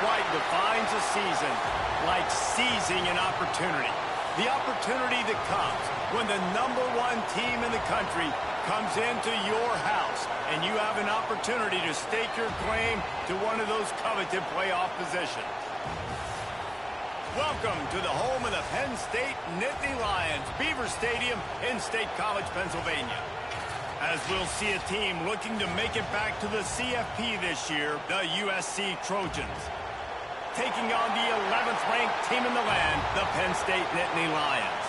quite defines a season like seizing an opportunity. The opportunity that comes when the #1 team in the country comes into your house and you have an opportunity to stake your claim to one of those coveted playoff positions. Welcome to the home of the Penn State Nittany Lions, Beaver Stadium in State College, Pennsylvania. As we'll see a team looking to make it back to the CFP this year, the USC Trojans. Taking on the 11th ranked team in the land, the Penn State Nittany Lions.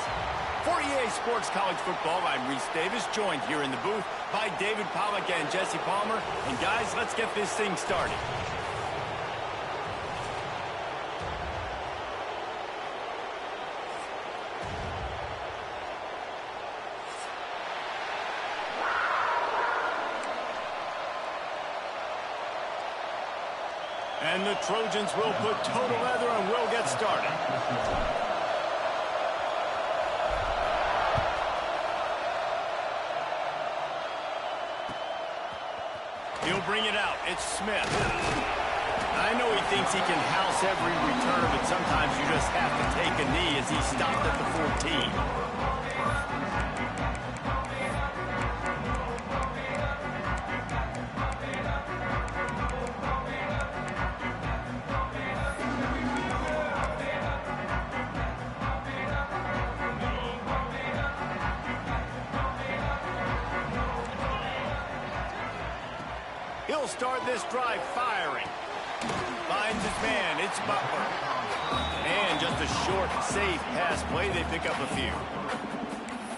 For EA Sports College Football, I'm Reese Davis, joined here in the booth by David Pollack and Jesse Palmer. And guys, let's get this thing started. And the Trojans will put total leather and will get started. He'll bring it out. It's Smith. I know he thinks he can house every return, but sometimes you just have to take a knee as he stopped at the 14. He'll start this drive firing. Finds his man. It's Butler. And just a short, safe pass play. They pick up a few.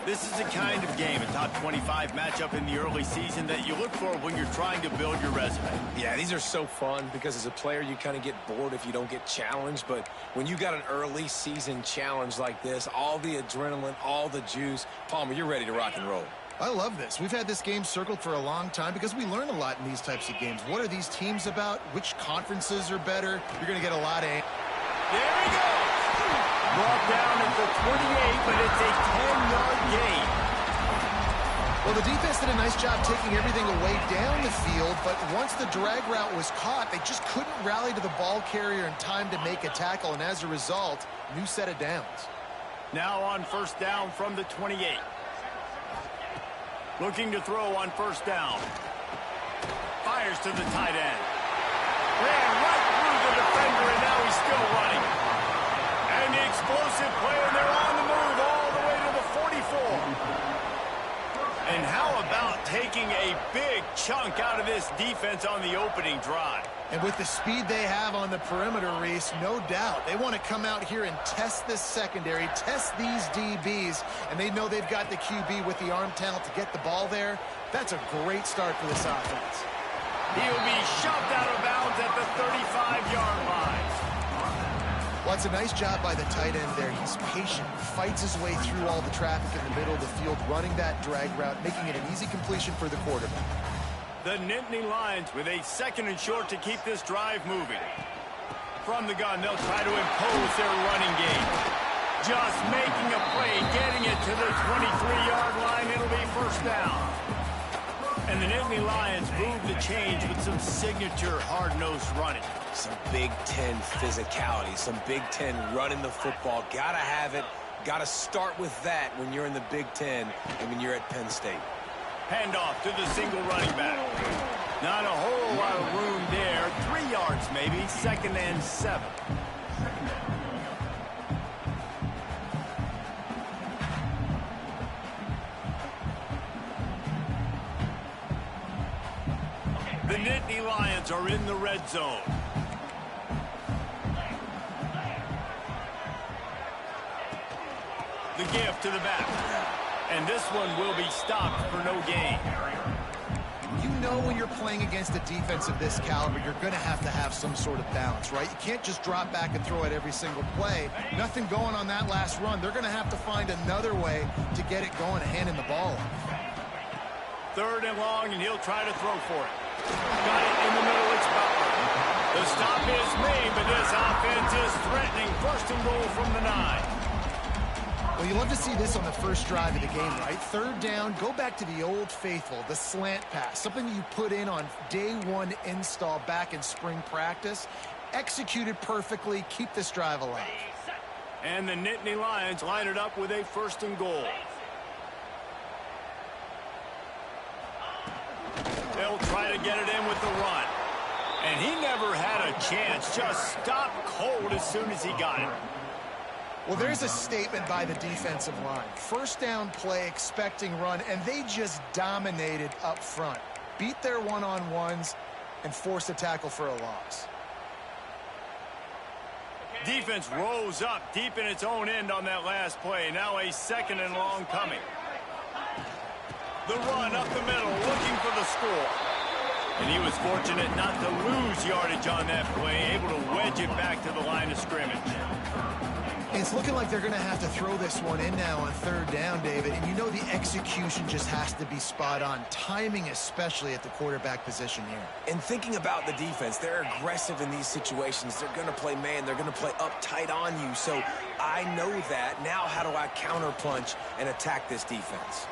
This is the kind of game, a top 25 matchup in the early season, that you look for when you're trying to build your resume. Yeah, these are so fun because as a player, you kind of get bored if you don't get challenged. But when you got an early season challenge like this, all the adrenaline, all the juice, Palmer, you're ready to rock and roll. I love this. We've had this game circled for a long time because we learn a lot in these types of games. What are these teams about? Which conferences are better? You're going to get a lot of... There he goes! Brought down at the 28, but it's a 10-yard gain. Well, the defense did a nice job taking everything away down the field, but once the drag route was caught, they just couldn't rally to the ball carrier in time to make a tackle, and as a result, new set of downs. Now on first down from the 28. Looking to throw on first down. Fires to the tight end. Ran right through the defender, and now he's still running. And the explosive play, and they're on the move all the way to the 44. And how about taking a big chunk out of this defense on the opening drive? And with the speed they have on the perimeter, Reese, no doubt, they want to come out here and test this secondary, test these DBs, and they know they've got the QB with the arm talent to get the ball there. That's a great start for this offense. He'll be shoved out of bounds at the 35-yard line. Well, it's a nice job by the tight end there. He's patient, fights his way through all the traffic in the middle of the field, running that drag route, making it an easy completion for the quarterback. The Nittany Lions with a second and short to keep this drive moving. From the gun, they'll try to impose their running game. Just making a play, getting it to the 23-yard line. It'll be first down. And the Nittany Lions move the change with some signature hard-nosed running. Some Big Ten physicality, some Big Ten running the football. Gotta have it. Gotta start with that when you're in the Big Ten and when you're at Penn State. Handoff to the single running back. Not a whole lot of room there. 3 yards maybe. Second and 7. The Nittany Lions are in the red zone. The give to the back. And this one will be stopped for no gain. You know when you're playing against a defense of this caliber, you're going to have some sort of balance, right? You can't just drop back and throw it every single play. Nothing going on that last run. They're going to have to find another way to get it going and handing the ball off. Third and long, and he'll try to throw for it. Got it in the middle. It's Butler. The stop is made, but this offense is threatening. First and goal from the 9. Well, you love to see this on the first drive of the game, right? Third down, go back to the old faithful, the slant pass, something you put in on day one install back in spring practice. executed perfectly, keep this drive alive. And the Nittany Lions line it up with a 1st and goal. They'll try to get it in with the run. And he never had a chance. Just stopped cold as soon as he got it. Well, there's a statement by the defensive line. 1st down play, expecting run, and they just dominated up front. Beat their one-on-ones and forced a tackle for a loss. Defense rose up deep in its own end on that last play. Now a 2nd and long coming. The run up the middle, looking for the score. And he was fortunate not to lose yardage on that play, able to wedge it back to the line of scrimmage. It's looking like they're going to have to throw this one in now on 3rd down, David. And you know the execution just has to be spot on. Timing, especially at the quarterback position here. And thinking about the defense, they're aggressive in these situations. They're going to play man. They're going to play up tight on you. So I know that. Now how do I counterpunch and attack this defense?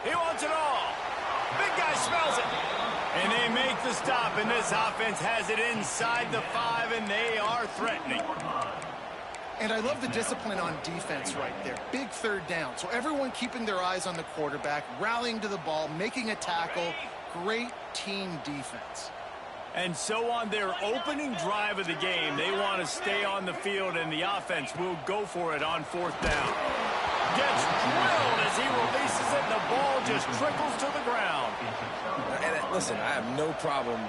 He wants it all. Big guy smells it. And they make the stop, and this offense has it inside the 5, and they are threatening. And I love the discipline on defense right there. Big 3rd down. So everyone keeping their eyes on the quarterback, rallying to the ball, making a tackle. Great team defense. And so on their opening drive of the game, they want to stay on the field, and the offense will go for it on 4th down. Gets drilled as he releases it, and the ball just trickles to the ground. And listen, I have no problem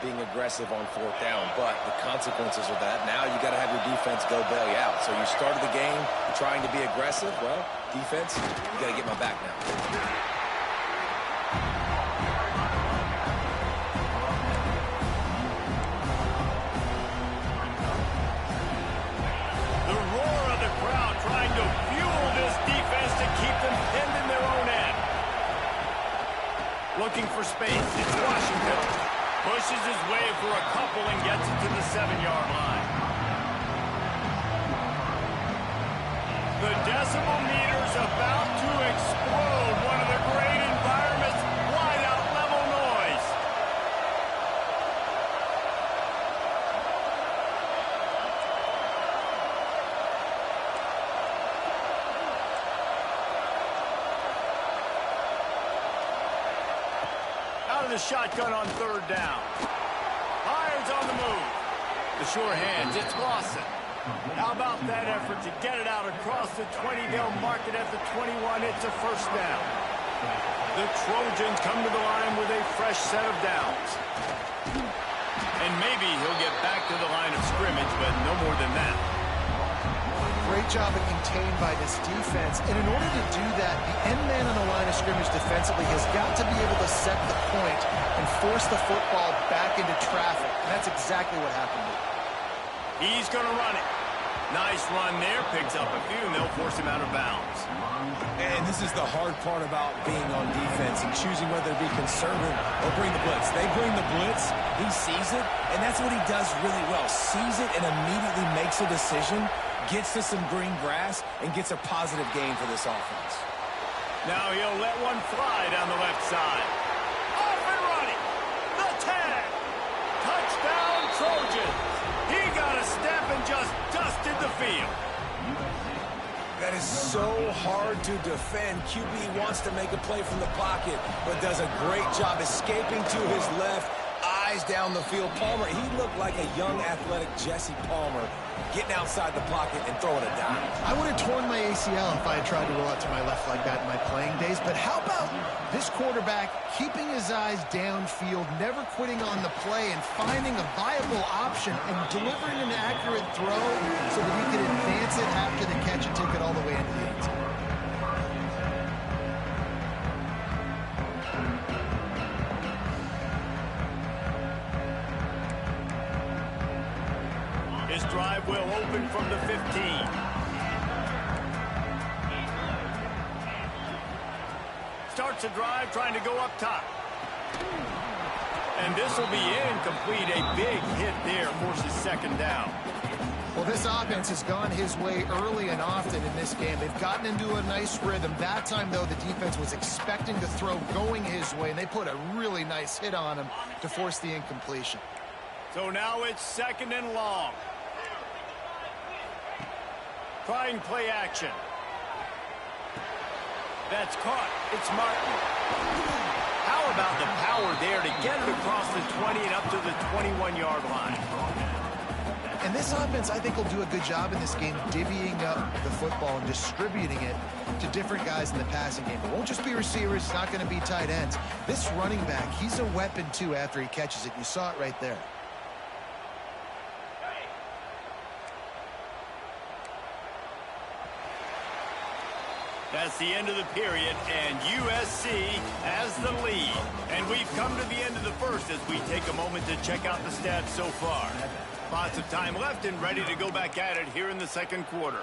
being aggressive on 4th down, but the consequences of that, now you got to have your defense go bail you out. So you started the game trying to be aggressive. Well, defense, you got to get my back now. The roar of the crowd trying to fuel this defense to keep them pinned in their own end. Looking for space. It's Washington. Pushes his way for a couple and gets it to the 7-yard line. The decibel meter's about to explode. One of the great environments. Wide-out level noise. Out of the shotgun on 3rd down. Irons on the move. The sure hands, it's Lawson. How about that effort to get it out across the 20? They'll mark it at the 21. It's a 1st down. The Trojans come to the line with a fresh set of downs. And maybe he'll get back to the line of scrimmage, but no more than that. Great job of contained by this defense. And in order to do that, the end man on the line of scrimmage defensively has got to be able to set the point and force the football back into traffic. And that's exactly what happened here. He's going to run it. Nice run there. Picks up a few, and they'll force him out of bounds. And this is the hard part about being on defense and choosing whether to be conservative or bring the blitz. They bring the blitz, he sees it, and that's what he does really well. Sees it and immediately makes a decision, gets to some green grass, and gets a positive gain for this offense. Now he'll let one fly down the left side. Off and running. The tag. Touchdown, Trojans. He got a step and just dusted the field. That is so hard to defend. QB wants to make a play from the pocket, but does a great job escaping to his left. Eyes down the field. Palmer, he looked like a young, athletic Jesse Palmer, getting outside the pocket and throwing a dime. I would have torn my ACL if I had tried to roll out to my left like that in my playing days. But how about this quarterback keeping his eyes downfield, never quitting on the play, and finding a viable option and delivering an accurate throw so that he could advance it after the catch and take it all the way into the end zone. His drive will open from the 15. Starts the drive trying to go up top. And this will be incomplete. A big hit there forces 2nd down. Well, this offense has gone his way early and often in this game. They've gotten into a nice rhythm. That time, though, the defense was expecting the throw going his way, and they put a really nice hit on him to force the incompletion. So now it's 2nd and long. Trying play action. That's caught. It's Martin. How about the power there to get it across the 20 and up to the 21-yard line? And this offense, I think, will do a good job in this game divvying up the football and distributing it to different guys in the passing game. It won't just be receivers. It's not going to be tight ends. This running back, he's a weapon, too, after he catches it. You saw it right there. That's the end of the period, and USC has the lead. And we've come to the end of the first as we take a moment to check out the stats so far. Lots of time left and ready to go back at it here in the 2nd quarter.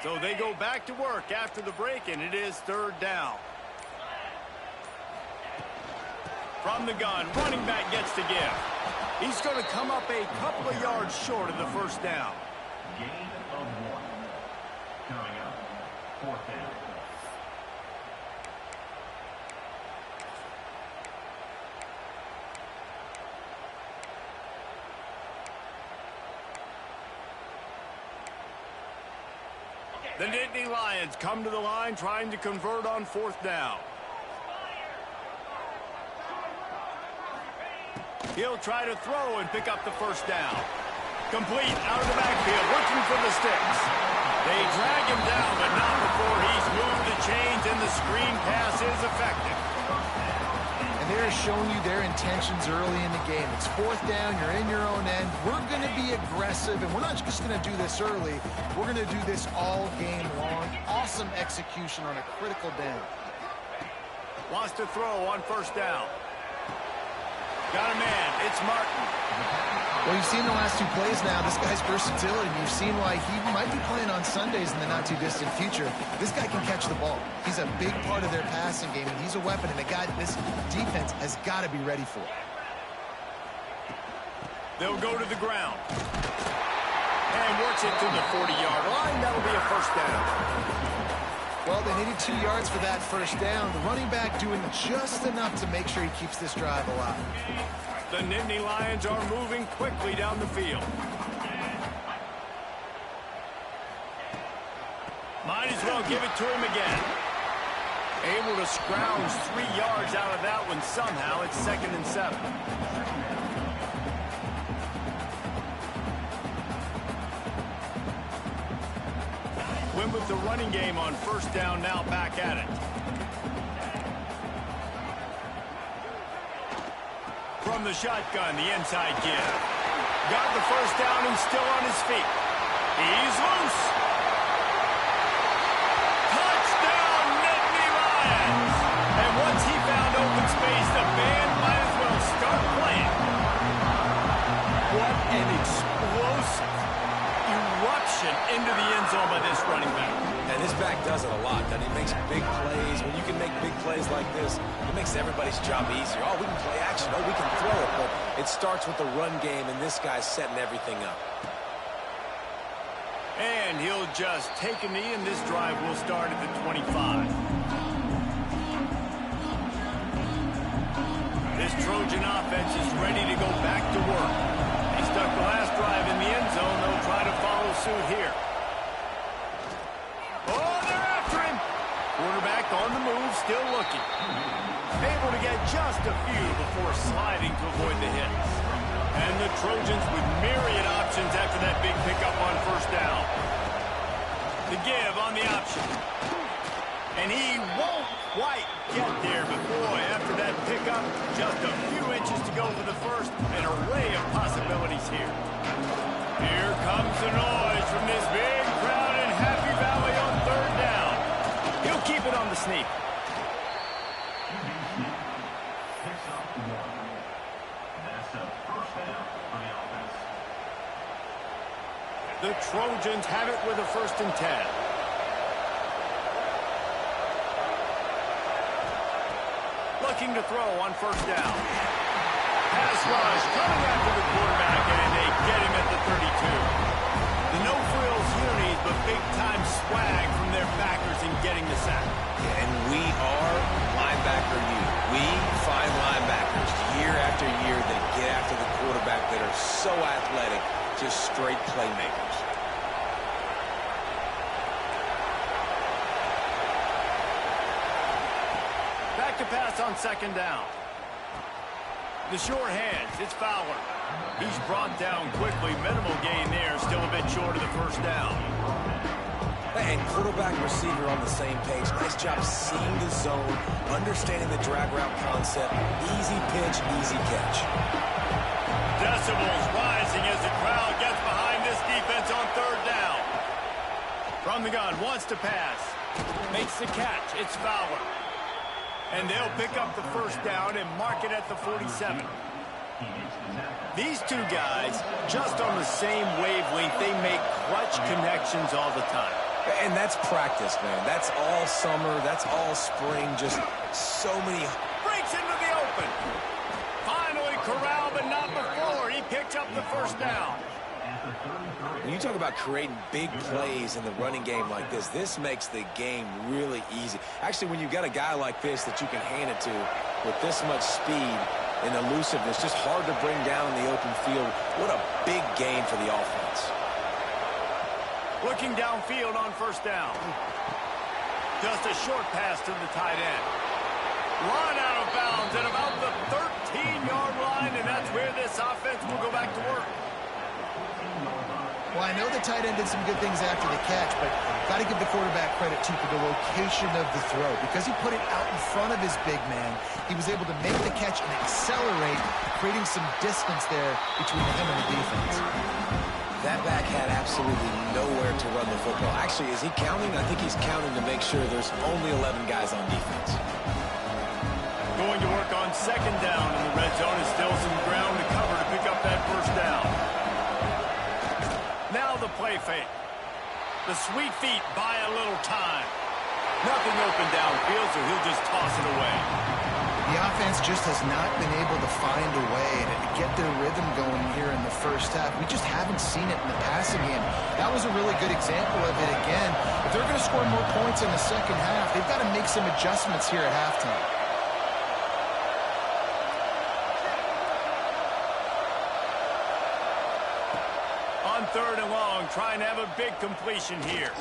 So they go back to work after the break, and it is 3rd down. From the gun, running back gets to give. He's going to come up a couple of yards short of the 1st down. Gain of 1. Coming up, 4th down. The Nittany Lions come to the line trying to convert on 4th down. He'll try to throw and pick up the 1st down. Complete out of the backfield, looking for the sticks. They drag him down, but not before he's moved the chains, and the screen pass is effective. And they're showing you their intentions early in the game. It's 4th down, you're in your own end. We're going to be aggressive, and we're not just going to do this early. We're going to do this all game long. Awesome execution on a critical down. Wants to throw on 1st down. Got a man. It's Martin. Well, you've seen the last 2 plays now. This guy's versatility. You've seen why he might be playing on Sundays in the not-too-distant future. This guy can catch the ball. He's a big part of their passing game, and he's a weapon, and a guy this defense has got to be ready for. They'll go to the ground. And works it to the 40-yard line. That'll be a 1st down. Well, they needed 2 yards for that 1st down. The running back doing just enough to make sure he keeps this drive alive. The Nittany Lions are moving quickly down the field. Might as well give it to him again. Able to scrounge 3 yards out of that one somehow. It's 2nd and 7. Win with the running game on 1st down, now back at it. From the shotgun, the inside give. Got the 1st down and still on his feet. He's loose. Touchdown, Nittany Lions. And once he found open space, the band might as well start playing. What an explosive eruption into the end zone by this running back. And this back does it a lot. That he makes big plays. When you can make big plays like this, it makes everybody's job easier. Oh, we can play action. Oh, we can throw it. But it starts with the run game, and this guy's setting everything up. And he'll just take a knee, and this drive will start at the 25. This Trojan offense is ready to go back to work. They stuck the last drive in the end zone. They'll try to follow suit here. Oh, they're after him. Quarterback on the move, still looking. Able to get just a few before sliding to avoid the hits. And the Trojans with myriad options after that big pickup on 1st down. The give on the option. And he won't quite get there, but boy, after that pickup, just a few inches to go for the 1st, an array of possibilities here. Here comes the noise from this big crowd in Happy Valley on 3rd down. He'll keep it on the sneak. The Trojans have it with a 1st and 10. Looking to throw on 1st down. Pass rush coming after the quarterback, and they get him at the 32. big-time swag from their backers in getting the sack. Yeah, and we are linebacker youth. We find linebackers year after year that get after the quarterback that are so athletic, just straight playmakers. Back to pass on second down. The short hands, it's Fowler. He's brought down quickly. Minimal gain there, still a bit short of the first down. And quarterback receiver on the same page. Nice job seeing the zone, understanding the drag route concept. Easy pitch, easy catch. Decibels rising as the crowd gets behind this defense on third down. From the gun, wants to pass. Makes the catch, it's Fowler. And they'll pick up the first down and mark it at the 47. These two guys, just on the same wavelength, they make clutch connections all the time. And that's practice, man. That's all summer. That's all spring. Just so many. Breaks into the open. Finally corralled, but not before. He picked up the first down. When you talk about creating big plays in the running game like this makes the game really easy. Actually, when you've got a guy like this that you can hand it to with this much speed and elusiveness, just hard to bring down in the open field. What a big gain for the offense. Looking downfield on first down. Just a short pass to the tight end. Run out of bounds at about the 13-yard line, and that's where this offense will go back to work. Well, I know the tight end did some good things after the catch, but got to give the quarterback credit, too, for the location of the throw. Because he put it out in front of his big man, he was able to make the catch and accelerate, creating some distance there between him and the defense. That back had absolutely nowhere to run the football. Actually, is he counting? I think he's counting to make sure there's only 11 guys on defense. Going to work on second down in the red zone, and still some ground to cover to pick up that first down. Now the play fake. The sweet feet buy a little time. Nothing open downfield, so he'll just toss it away. The offense just has not been able to find a way to get their rhythm going here in the first half. We just haven't seen it in the passing game. That was a really good example of it again. If they're going to score more points in the second half, they've got to make some adjustments here at halftime. On third and long, trying to have a big completion here.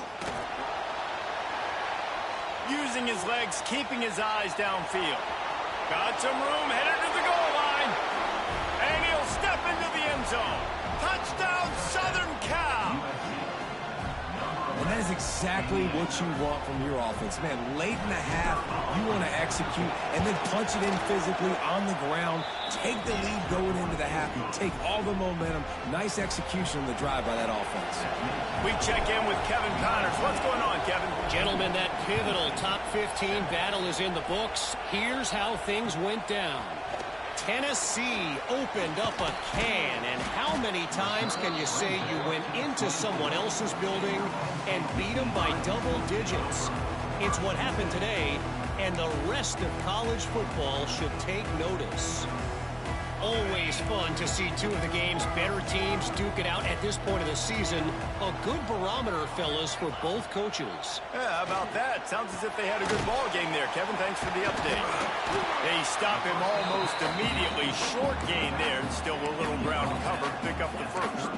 Using his legs, keeping his eyes downfield. Got some room, headed to the goal line. And he'll step into the end zone. Touchdown, Southern Cal. And that is exactly what you want from your offense. Man, late in the half, you want to execute and then punch it in physically on the ground. Take the lead going into the half. Take all the momentum. Nice execution on the drive by that offense. We check in with Kevin Connors. What's going on, Kevin? Gentlemen, that pivotal top 15 battle is in the books. Here's how things went down. Tennessee opened up a can, and how many times can you say you went into someone else's building and beat them by double digits? It's what happened today, and the rest of college football should take notice. Always fun to see two of the game's better teams duke it out at this point of the season. A good barometer, fellas, for both coaches. Yeah, how about that? Sounds as if they had a good ball game there, Kevin. Thanks for the update. They stop him almost immediately. Short gain there, and still a little ground to cover to pick up the first.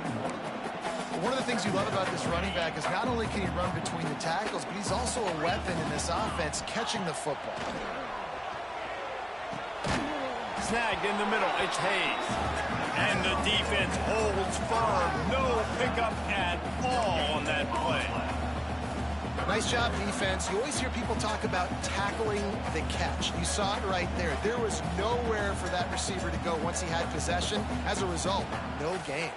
One of the things you love about this running back is not only can he run between the tackles, but he's also a weapon in this offense, catching the football. Snagged in the middle, it's Hayes. And the defense holds firm. No pickup at all on that play. Nice job, defense. You always hear people talk about tackling the catch. You saw it right there. There was nowhere for that receiver to go once he had possession. As a result, no gain.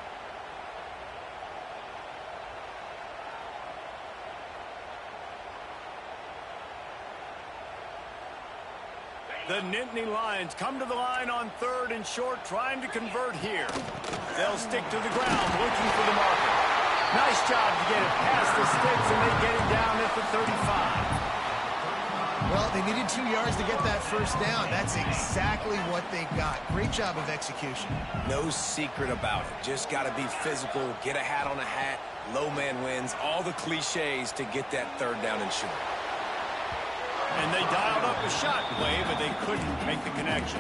The Nittany Lions come to the line on third and short, trying to convert here. They'll stick to the ground, looking for the marker. Nice job to get it past the sticks, and they get it down at the 35. Well, they needed 2 yards to get that first down. That's exactly what they got. Great job of execution. No secret about it. Just got to be physical, get a hat on a hat, low man wins, all the cliches to get that third down and short. And they dialed up a shot play, but they couldn't make the connection.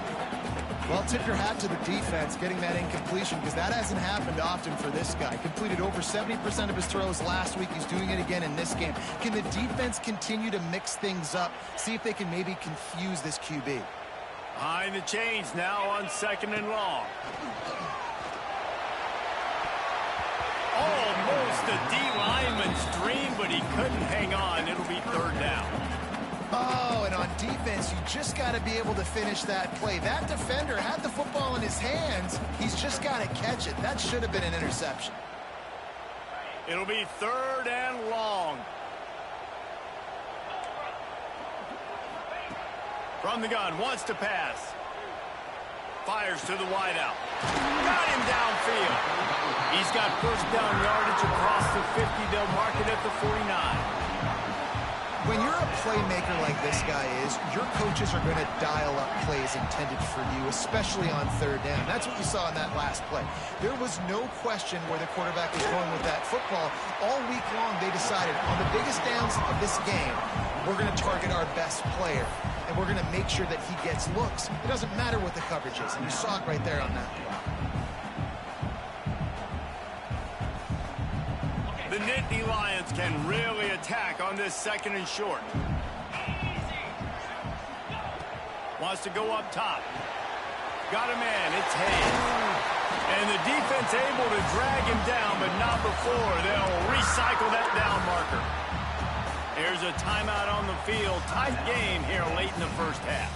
Well, tip your hat to the defense getting that incompletion, because that hasn't happened often for this guy. Completed over 70% of his throws last week. He's doing it again in this game. Can the defense continue to mix things up? See if they can maybe confuse this QB. Behind the chains now on 2nd and long. Almost a D lineman's dream, but he couldn't hang on. It'll be 3rd down. Oh, and on defense, you just got to be able to finish that play. That defender had the football in his hands. He's just got to catch it. That should have been an interception. It'll be 3rd and long. From the gun, wants to pass. Fires to the wideout. Got him downfield. He's got first down yardage across the 50. They'll mark it at the 49. When you're a playmaker like this guy is, your coaches are going to dial up plays intended for you, especially on 3rd down. That's what you saw in that last play. There was no question where the quarterback was going with that football. All week long, they decided on the biggest downs of this game, we're going to target our best player, and we're going to make sure that he gets looks. It doesn't matter what the coverage is, and you saw it right there on that play. The Nittany Lions can really attack on this 2nd and short. Wants to go up top. Got a man. It's Hayes. And the defense able to drag him down, but not before. They'll recycle that down marker. Here's a timeout on the field. Tight game here late in the first half.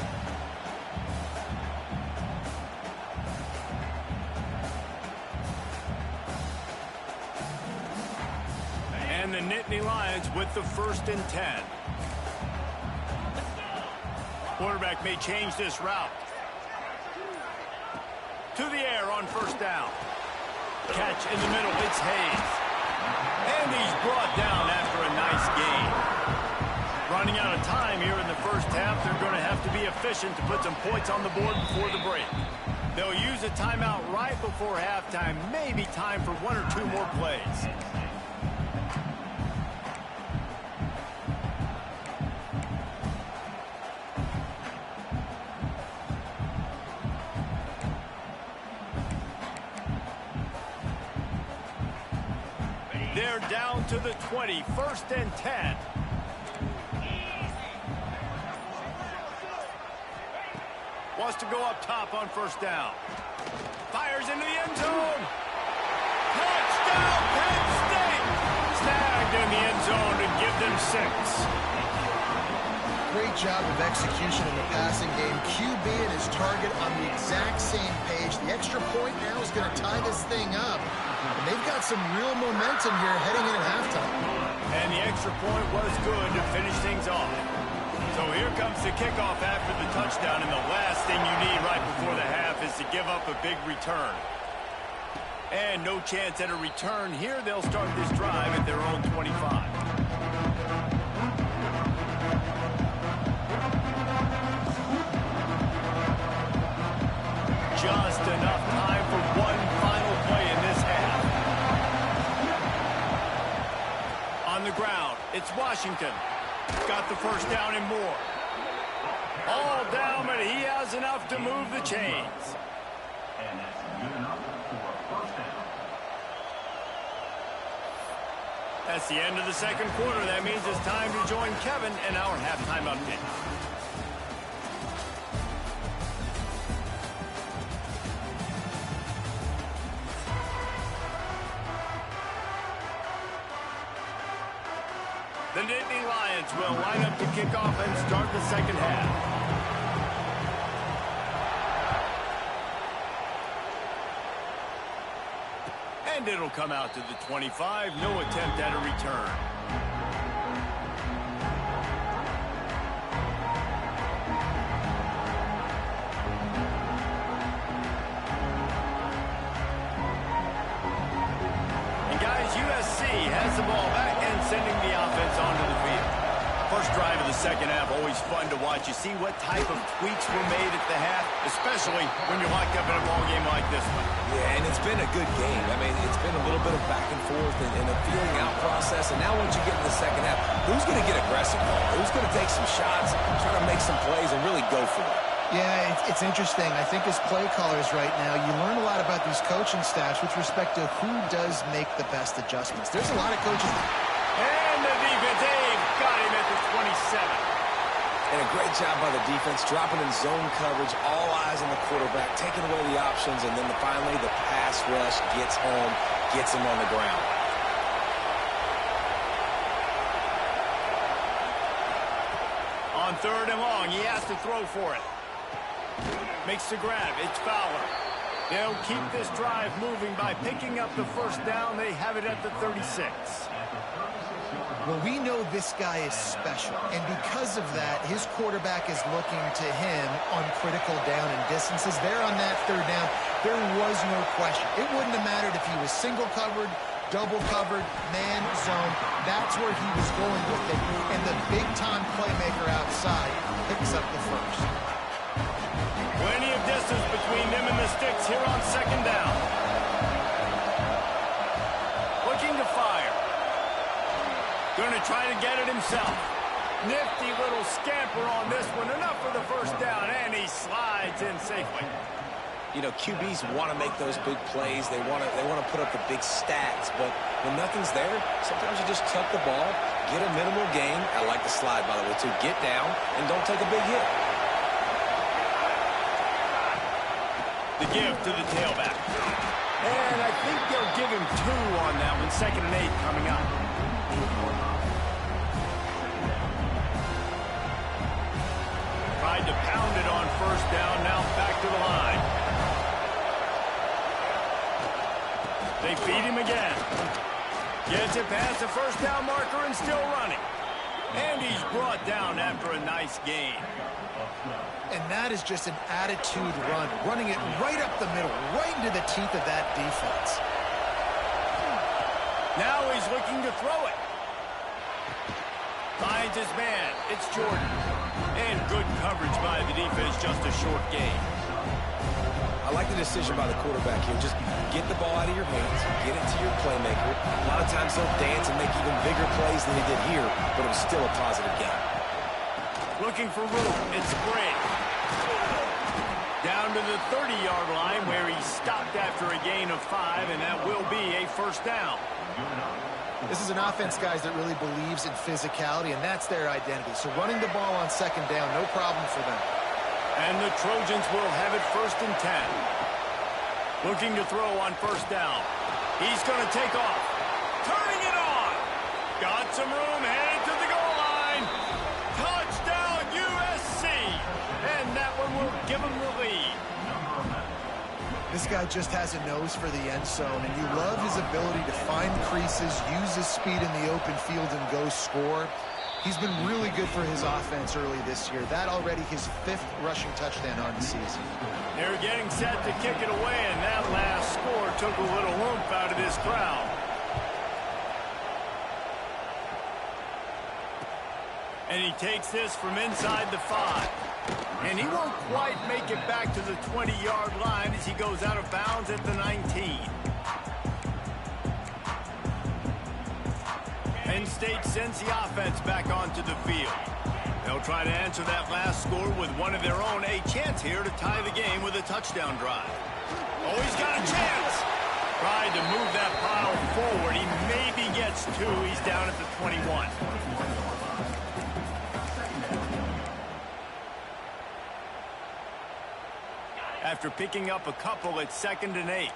And the Nittany Lions with the 1st and 10. Quarterback may change this route. To the air on 1st down. Catch in the middle. It's Hayes. And he's brought down after a nice gain. Running out of time here in the first half. They're going to have to be efficient to put some points on the board before the break. They'll use a timeout right before halftime. Maybe time for 1 or 2 more plays. They're down to the 20, 1st and 10. Wants to go up top on 1st down. Fires into the end zone. Touchdown, Penn State! Snagged in the end zone to give them 6. Great job of execution in the passing game. QB and his target on the exact same page. The extra point now is going to tie this thing up. And they've got some real momentum here heading in at halftime. And the extra point was good to finish things off. So here comes the kickoff after the touchdown, and the last thing you need right before the half is to give up a big return. And no chance at a return here. They'll start this drive at their own 25. Just enough time for one final play in this half. On the ground, it's Washington. Got the first down and more. All down, but he has enough to move the chains. And that's good enough for a 1st down. That's the end of the 2nd quarter. That means it's time to join Kevin in our halftime update. The Nittany Lions will line up to kick off and start the 2nd half. And it'll come out to the 25. No attempt at a return. And guys, USC has the ball back and sending the offense onto the field. First drive of the second half always fun to watch. You see what type of tweaks were made at the half, especially when you're locked up in a ball game like this one. Yeah, and it's been a good game. I mean, it's been a little bit of back and forth and a feeling out process. And now once you get in the second half, who's going to get aggressive? Who's going to take some shots, try to make some plays, and really go for it? Yeah, it's interesting. I think as play callers right now, you learn a lot about these coaching staffs with respect to who does make the best adjustments. There's a lot of coaches. And the defense, Dave, got him at the 27. And a great job by the defense, dropping in zone coverage, all eyes on the quarterback, taking away the options, and then finally the pass rush gets home, gets him on the ground. On 3rd and long, he has to throw for it. Makes the grab. It's Fowler. They'll keep this drive moving by picking up the first down. They have it at the 36. Well, we know this guy is special, and because of that, his quarterback is looking to him on critical down and distances. There on that 3rd down, there was no question. It wouldn't have mattered if he was single covered, double covered, man zone. That's where he was going with it, and the big-time playmaker outside picks up the first. Plenty of distance between them and the sticks here on 2nd down. Looking to fire. Going to try to get it himself. Nifty little scamper on this one. Enough for the first down, and he slides in safely. You know, QBs want to make those big plays. They want to put up the big stats. But when nothing's there, sometimes you just tuck the ball, get a minimal gain. I like the slide, by the way, too. Get down and don't take a big hit. The give to the tailback. And I think they'll give him 2 on that one. 2nd and 8 coming up. Tried to pound it on 1st down. Now back to the line. They feed him again. Gets it past the 1st down marker and still running. And he's brought down after a nice gain. And that is just an attitude run, running it right up the middle, right into the teeth of that defense. Now he's looking to throw it. Finds his man. It's Jordan. And good coverage by the defense, just a short gain. I like the decision by the quarterback here. Just get the ball out of your hands, get it to your playmaker. A lot of times they'll dance and make even bigger plays than they did here, but it was still a positive game. Looking for room. It's Brady. Down to the 30-yard line where he stopped after a gain of 5, and that will be a 1st down. This is an offense, guys, that really believes in physicality, and that's their identity. So running the ball on 2nd down, no problem for them. And the Trojans will have it 1st and 10. Looking to throw on 1st down. He's going to take off. Turning it on. Got some room, headed to the goal line. Touchdown, USC. And that one will give him the lead. This guy just has a nose for the end zone, and you love his ability to find creases, use his speed in the open field, and go score. He's been really good for his offense early this year. That already his 5th rushing touchdown on the season. They're getting set to kick it away, and that last score took a little oomph out of this crowd. And he takes this from inside the 5. And he won't quite make it back to the 20-yard line as he goes out of bounds at the 19. Penn State sends the offense back onto the field. They'll try to answer that last score with one of their own. A chance here to tie the game with a touchdown drive. Oh, he's got a chance. Tried to move that pile forward. He maybe gets 2. He's down at the 21. After picking up a couple at 2nd and 8.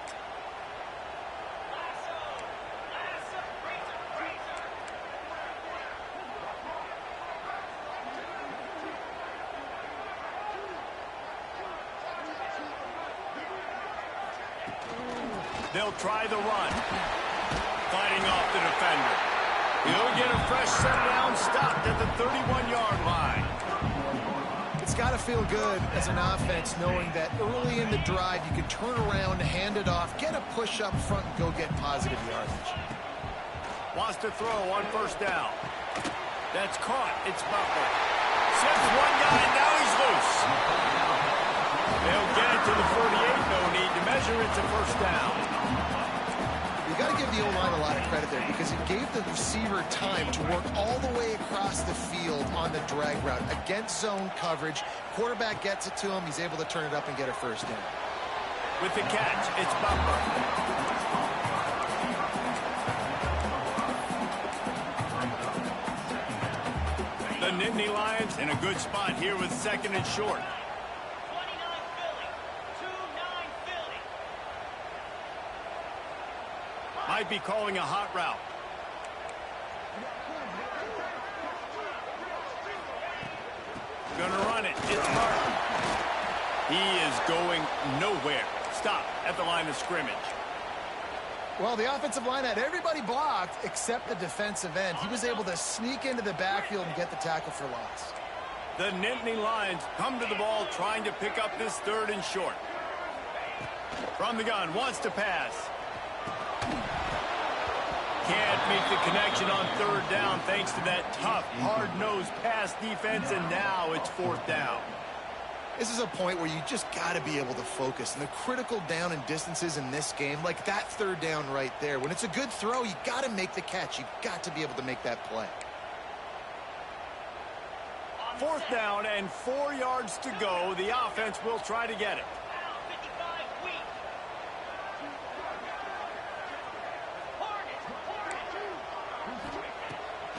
They'll try the run. Fighting off the defender. He'll get a fresh set down, stopped at the 31-yard line. It's got to feel good as an offense knowing that early in the drive you can turn around, hand it off, get a push up front, and go get positive yardage. Wants to throw on 1st down. That's caught. It's Butler. Slips one guy, and now he's loose. They'll get it to the 48. No need to measure. It's a first down. You got to give the O-line a lot of credit there because it gave the receiver time to work all the way across the field on the drag route against zone coverage. Quarterback gets it to him. He's able to turn it up and get a first down. With the catch, it's Butler. The Nittany Lions in a good spot here with second and short. 29 Philly. 2-9 Philly. Might be calling a hot route. Gonna run it. It's Martin. He is going nowhere. Stop at the line of scrimmage. Well, the offensive line had everybody blocked except the defensive end. He was able to sneak into the backfield and get the tackle for loss. The Nittany Lions come to the ball trying to pick up this third and short. From the gun, wants to pass. Can't make the connection on third down thanks to that tough, hard-nosed pass defense, and now it's fourth down. This is a point where you just got to be able to focus. And the critical down and distances in this game, like that third down right there, when it's a good throw, you got to make the catch. You got to be able to make that play. Fourth down and 4 yards to go. The offense will try to get it.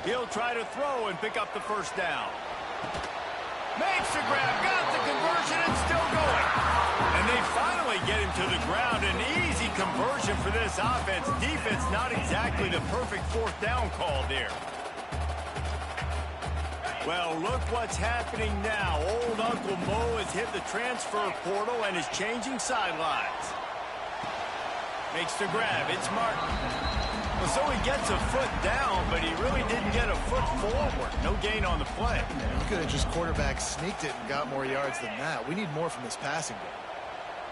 He'll try to throw and pick up the first down. Makes the grab, got the conversion, and still going. And they finally get him to the ground. An easy conversion for this offense. Defense not exactly the perfect fourth down call there. Well, look what's happening now. Old Uncle Mo has hit the transfer portal and is changing sidelines. Makes the grab, it's Martin. Well, so he gets a foot down, but he really didn't get a foot forward. No gain on the play. He could have just quarterback sneaked it and got more yards than that. We need more from this passing game.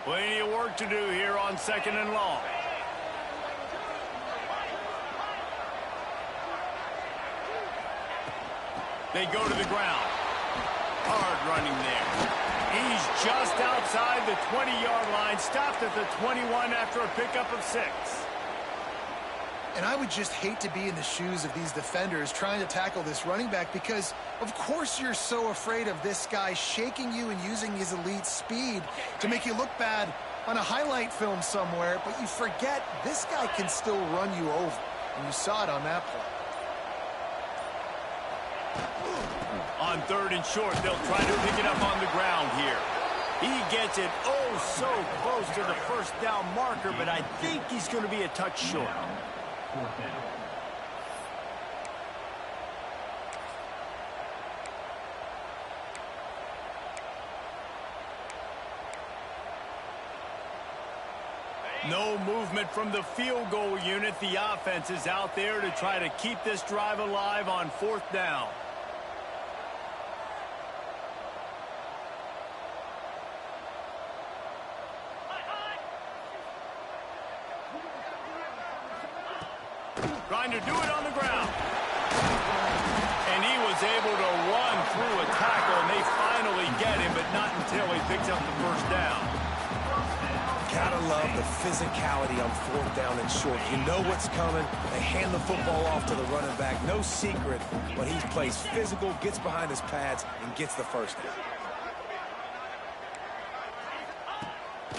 Plenty of work to do here on second and long. They go to the ground. Hard running there. He's just outside the 20-yard line. Stopped at the 21 after a pickup of 6. And I would just hate to be in the shoes of these defenders trying to tackle this running back because, of course, you're so afraid of this guy shaking you and using his elite speed to make you look bad on a highlight film somewhere, but you forget this guy can still run you over. And you saw it on that play. On third and short, they'll try to pick it up on the ground here. He gets it oh so close to the first down marker, but I think he's going to be a touch short. No movement from the field goal unit. The offense is out there to try to keep this drive alive on fourth down. Trying to do it on the ground. And he was able to run through a tackle, and they finally get him, but not until he picks up the first down. Gotta love the physicality on fourth down and short. You know what's coming. They hand the football off to the running back. No secret when he plays physical, gets behind his pads, and gets the first down.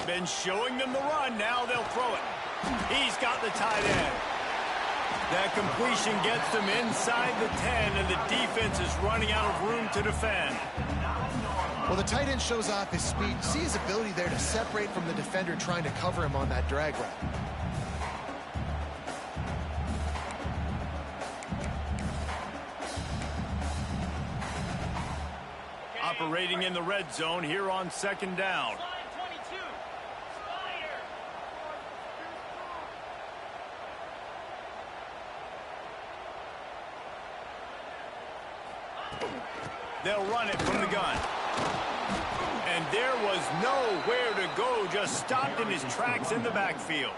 Been showing them the run. Now they'll throw it. He's got the tight end. That completion gets them inside the 10, and the defense is running out of room to defend. Well, the tight end shows off his speed. See his ability there to separate from the defender trying to cover him on that drag route. Operating in the red zone here on second down. They'll run it from the gun. And there was nowhere to go, just stopped in his tracks in the backfield.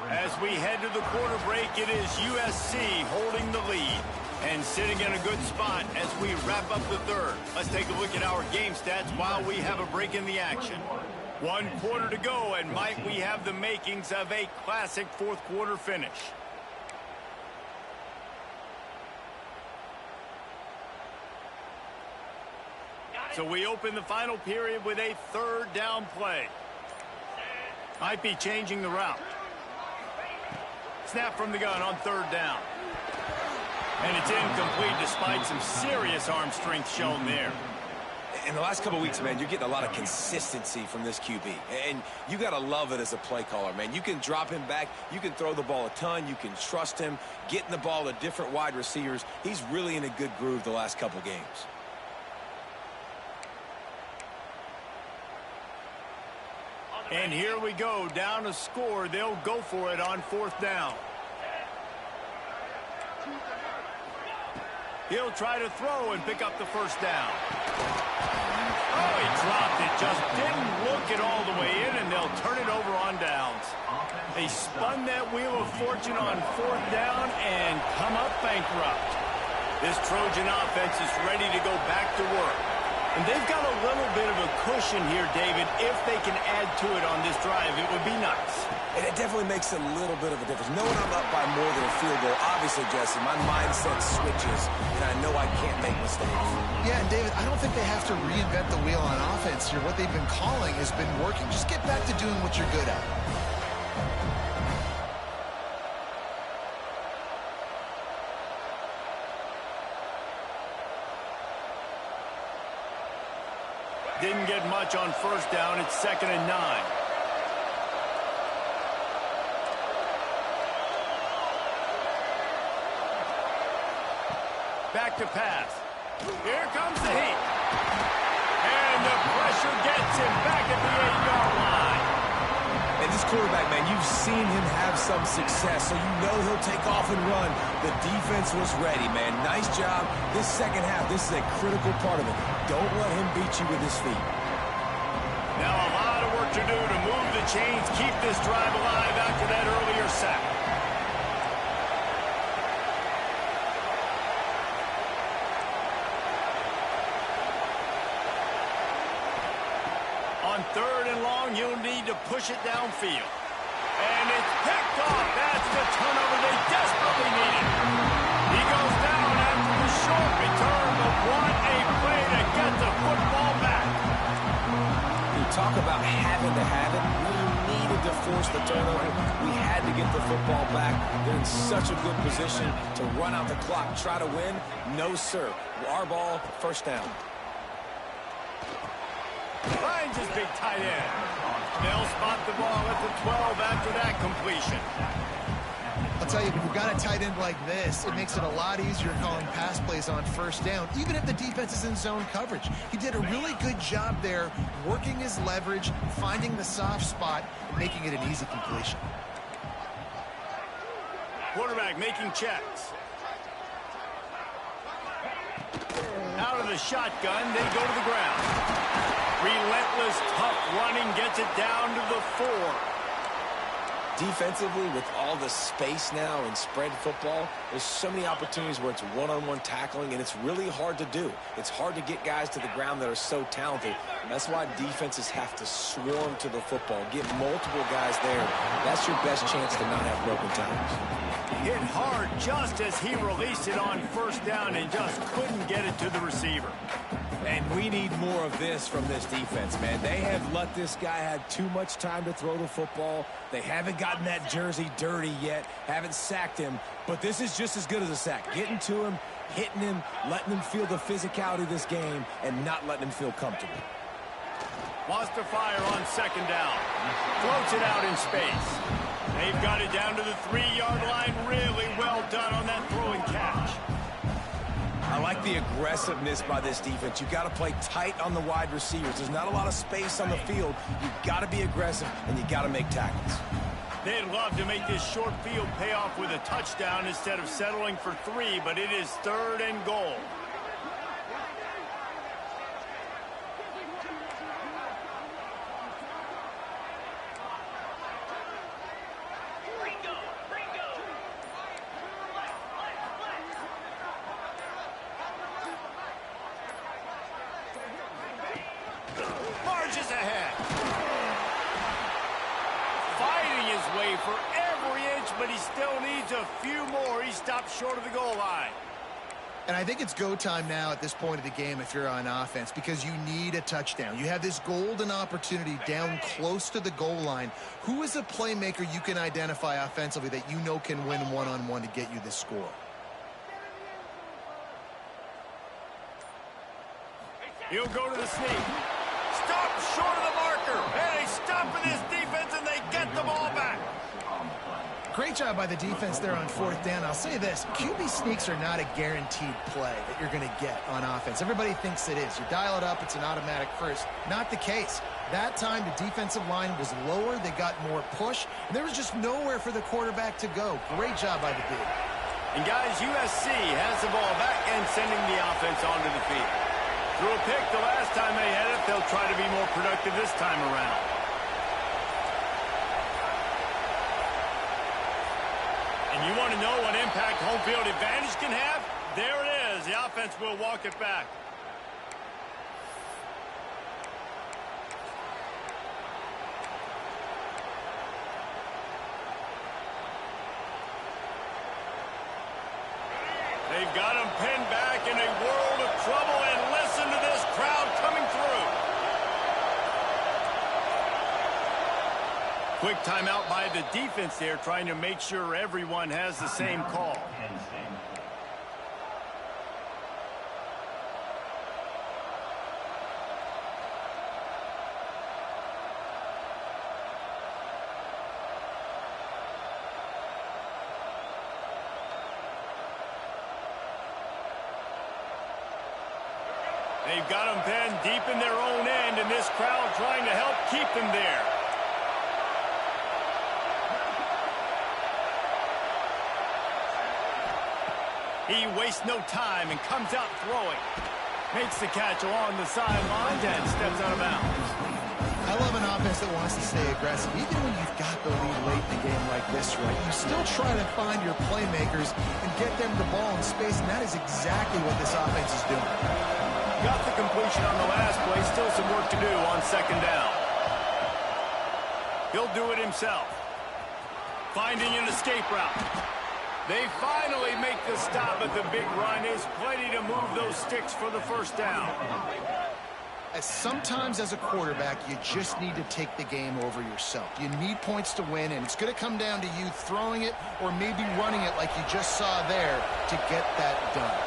As we head to the quarter break, it is USC holding the lead. And sitting in a good spot as we wrap up the third. Let's take a look at our game stats while we have a break in the action. 1 quarter to go, and might we have the makings of a classic fourth quarter finish. So we open the final period with a third down play. Might be changing the route. Snap from the gun on third down. And it's incomplete despite some serious arm strength shown there. In the last couple of weeks, man, you're getting a lot of consistency from this QB. And you got to love it as a play caller, man. You can drop him back. You can throw the ball a ton. You can trust him. Getting the ball to different wide receivers. He's really in a good groove the last couple games. And here we go, down a score. They'll go for it on fourth down. He'll try to throw and pick up the first down. Oh, he dropped it. Just didn't look it all the way in, and they'll turn it over on downs. They spun that wheel of fortune on fourth down and come up bankrupt. This Trojan offense is ready to go back to work. And they've got a little bit of a cushion here, David. If they can add to it on this drive, it would be nice. And it definitely makes a little bit of a difference. Knowing I'm up by more than a field goal, obviously, Jesse, my mindset switches, and I know I can't make mistakes. Yeah, and David, I don't think they have to reinvent the wheel on offense here. What they've been calling has been working. Just get back to doing what you're good at. Didn't get much on first down. It's 2nd and 9. Back to pass. Here comes the heat. And the pressure gets him back at the 8-yard line. And this quarterback, man, you've seen him have some success, so you know he'll take off and run. The defense was ready, man. Nice job. This second half, this is a critical part of it. Don't let him beat you with his feet. Now a lot of work to do to move the chains, keep this drive alive after that earlier sack. On 3rd and long, you'll need to push it downfield. And it's picked off. That's the turnover they desperately needed. He goes down after the short return, but what a play to get the football back. You talk about having to have it. We needed to force the turnover. We had to get the football back. They're in such a good position to run out the clock, try to win. No, sir. Our ball, first down. Finds his big tight end. They'll spot the ball at the 12 after that completion. I'll tell you, when you've got a tight end like this, it makes it a lot easier calling pass plays on first down, even if the defense is in zone coverage. He did a really good job there, working his leverage, finding the soft spot, and making it an easy completion. Quarterback making checks. Out of the shotgun, they go to the ground. Relentless, tough running gets it down to the 4. Defensively, with all the space now in spread football, there's so many opportunities where it's one-on-one tackling, and it's really hard to do. It's hard to get guys to the ground that are so talented. That's why defenses have to swarm to the football, get multiple guys there. That's your best chance to not have broken tackles. Hit hard just as he released it on first down and just couldn't get it to the receiver. And we need more of this from this defense, man. They have let this guy have too much time to throw the football. They haven't gotten that jersey dirty yet, haven't sacked him, but this is just as good as a sack. Getting to him, hitting him, letting him feel the physicality of this game, and not letting him feel comfortable. Wants to fire on second down. Floats it out in space. They've got it down to the 3-yard line. Really well done on that throw and catch. I like the aggressiveness by this defense. You've got to play tight on the wide receivers. There's not a lot of space on the field. You've got to be aggressive, and you've got to make tackles. They'd love to make this short field pay off with a touchdown instead of settling for 3, but it is 3rd and goal. pushes ahead. Fighting his way for every inch, but he still needs a few more. He stopped short of the goal line. And I think it's go time now at this point of the game if you're on offense, because you need a touchdown. You have this golden opportunity down close to the goal line. Who is a playmaker you can identify offensively that you know can win one-on-one to get you this score? He'll go to the sneak. Stop short of the marker. And they stop for this defense, and they get the ball back. Great job by the defense there on fourth down. I'll say this, QB sneaks are not a guaranteed play that you're going to get on offense. Everybody thinks it is. You dial it up, it's an automatic first. Not the case. That time, the defensive line was lower. They got more push, and there was just nowhere for the quarterback to go. Great job by the D. And, guys, USC has the ball back and sending the offense onto the field. Through a pick the last time they had it, they'll try to be more productive this time around. And you want to know what impact home field advantage can have? There it is. The offense will walk it back. They've got him pinned back in a world of trouble, and listen to this crowd coming through. Quick timeout by the defense there, trying to make sure everyone has the same call. They've got them pinned deep in their own end, and this crowd trying to help keep them there. He wastes no time and comes out throwing. Makes the catch along the sideline and steps out of bounds. I love an offense that wants to stay aggressive. Even when you've got the lead late in the game like this, right, you still try to find your playmakers and get them the ball in space, and that is exactly what this offense is doing. Got the completion on the last play. Still some work to do on second down. He'll do it himself. Finding an escape route. They finally make the stop, but the big run is plenty to move those sticks for the first down. Sometimes as a quarterback, you just need to take the game over yourself. You need points to win, and it's going to come down to you throwing it or maybe running it like you just saw there to get that done.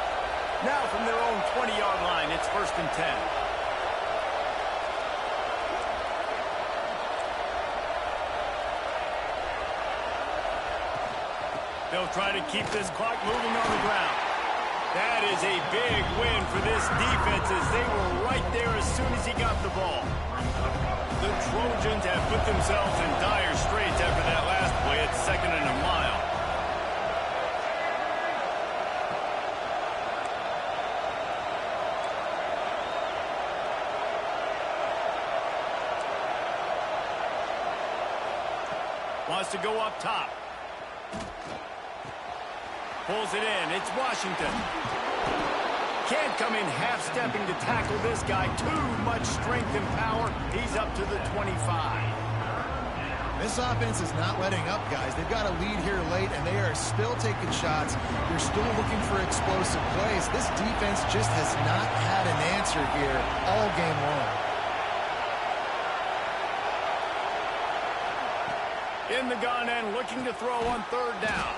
Now from their own 20-yard line, it's 1st and 10. They'll try to keep this clock moving on the ground. That is a big win for this defense as they were right there as soon as he got the ball. The Trojans have put themselves in dire straits after that last play at 2nd and a mile. Wants to go up top. Pulls it in. It's Washington. Can't come in half-stepping to tackle this guy. Too much strength and power. He's up to the 25. This offense is not letting up, guys. They've got a lead here late, and they are still taking shots. They're still looking for explosive plays. This defense just has not had an answer here all game long. In the gun and looking to throw on 3rd down.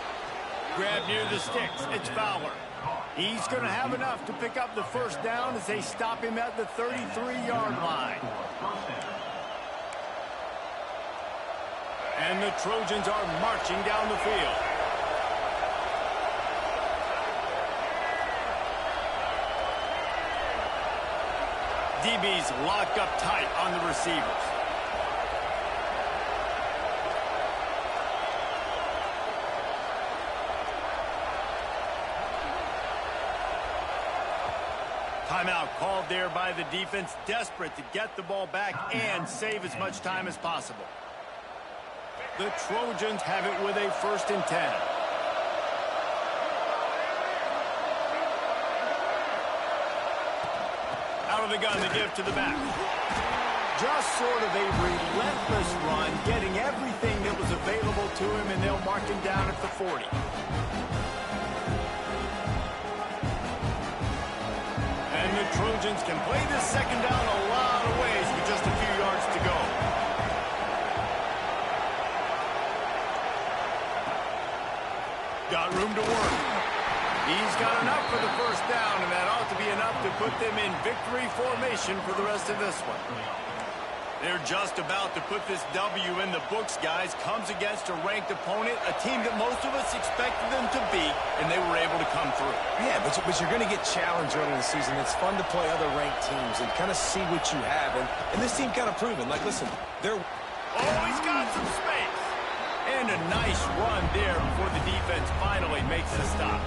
Grab near the sticks. It's Fowler. He's going to have enough to pick up the 1st down as they stop him at the 33-yard line. And the Trojans are marching down the field. DB's locked up tight on the receivers. Timeout called there by the defense, desperate to get the ball back and save as much time as possible. The Trojans have it with a 1st and 10. Out of the gun to give to the back. Just sort of a relentless run, getting everything that was available to him, and they'll mark him down at the 40. And the Trojans can play this second down a lot of ways with just a few yards to go. Got room to work. He's got enough for the first down, and that ought to be enough to put them in victory formation for the rest of this one. They're just about to put this W in the books, guys. Comes against a ranked opponent, a team that most of us expected them to beat, and they were able to come through. Yeah, but you're going to get challenged early in the season. It's fun to play other ranked teams and kind of see what you have. And this team kind of proven. Like, listen, they're... Oh, he's got some space. And a nice run there before the defense finally makes a stop.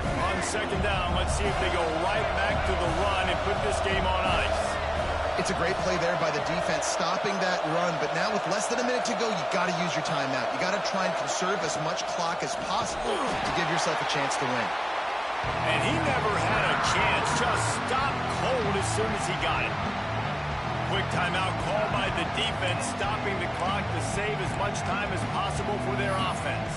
On second down, let's see if they go right back to the run and put this game on ice. It's a great play there by the defense, stopping that run. But now with less than a minute to go, you got to use your timeout. You got to try and conserve as much clock as possible to give yourself a chance to win. And he never had a chance. Just stopped cold as soon as he got it. Quick timeout call by the defense, stopping the clock to save as much time as possible for their offense.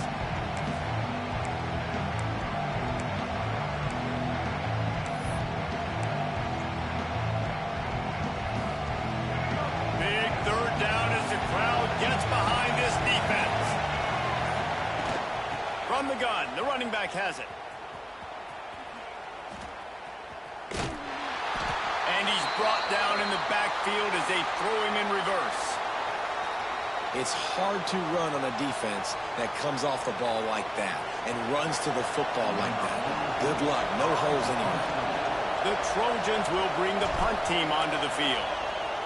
Big third down as the crowd gets behind this defense. From the gun, the running back has it. And he's brought down in the backfield as they throw him in reverse. It's hard to run on a defense that comes off the ball like that and runs to the football like that. Good luck. No holes anywhere. The Trojans will bring the punt team onto the field.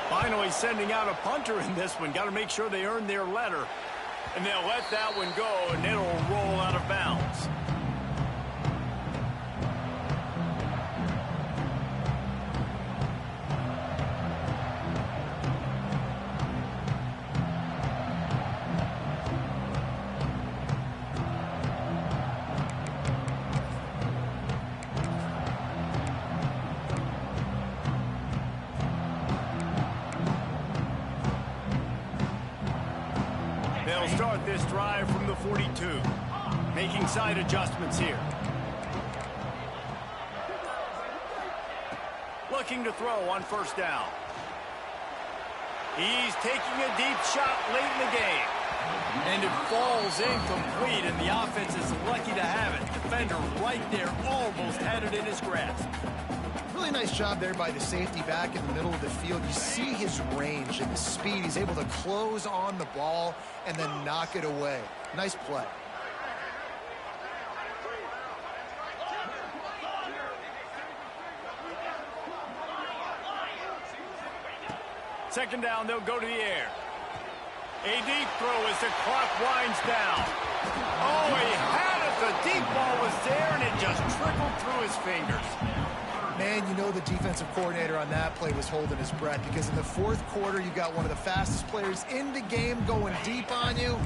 Finally sending out a punter in this one. Got to make sure they earn their letter. And they'll let that one go, and it'll roll out of bounds. They'll start this drive from the 42, making side adjustments here. Looking to throw on first down. He's taking a deep shot late in the game. And it falls incomplete, and the offense is lucky to have it. Defender right there almost had it in his grasp. Really nice job there by the safety back in the middle of the field. You see his range and the speed. He's able to close on the ball and then knock it away. Nice play. Second down, they'll go to the air. A deep throw as the clock winds down. Oh, he had it. The deep ball was there, and it just trickled through his fingers. Man, you know the defensive coordinator on that play was holding his breath, because in the fourth quarter, you got one of the fastest players in the game going deep on you,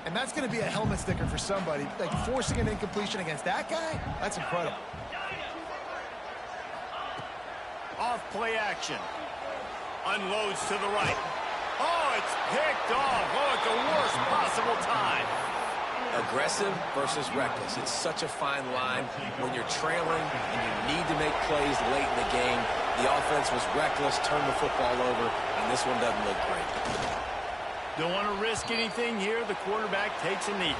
and that's going to be a helmet sticker for somebody. Like, forcing an incompletion against that guy, that's incredible. Off play action. Unloads to the right. Oh, it's picked off. Oh, at the worst possible time. Aggressive versus reckless. It's such a fine line when you're trailing and you need to make plays late in the game. The offense was reckless, turned the football over, and this one doesn't look great. Don't want to risk anything here. The quarterback takes a knee.